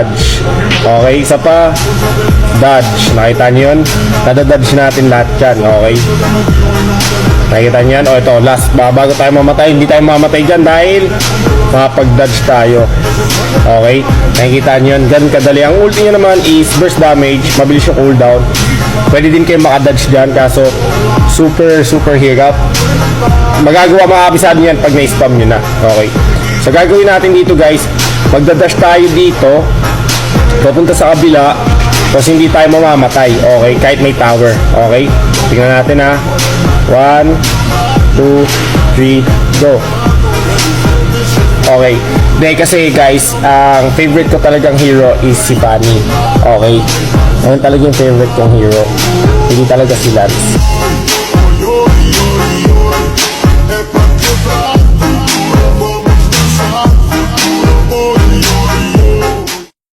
Dodge. Okay, isa pa. Dodge. Nakita nyo yun? Nadadodge natin lahat yan. Okay. Nakita nyo yan? O ito, last. Bago tayo mamatay, hindi tayo mamatay dyan dahil makapag-dodge tayo. Okay. Nakikita nyo yan? Ganun kadali. Ang ulti nyo naman is burst damage. Mabilis yung cooldown. Pwede din kayo makadodge dyan. Kaso, super hirap. Magagawa mga kabisado nyo yan pag na-spam nyo na. Okay. So, gagawin natin dito guys. Magdadash tayo dito. Papunta sa kabila. Tapos hindi tayo mamamatay. Okay, kahit may tower. Okay, tingnan natin ha. 1, 2, 3, go. Okay. Dahil kasi guys, ang favorite ko talagang hero is si Fanny. Okay, ayun talaga yung favorite kong hero. Hindi talaga si Lance.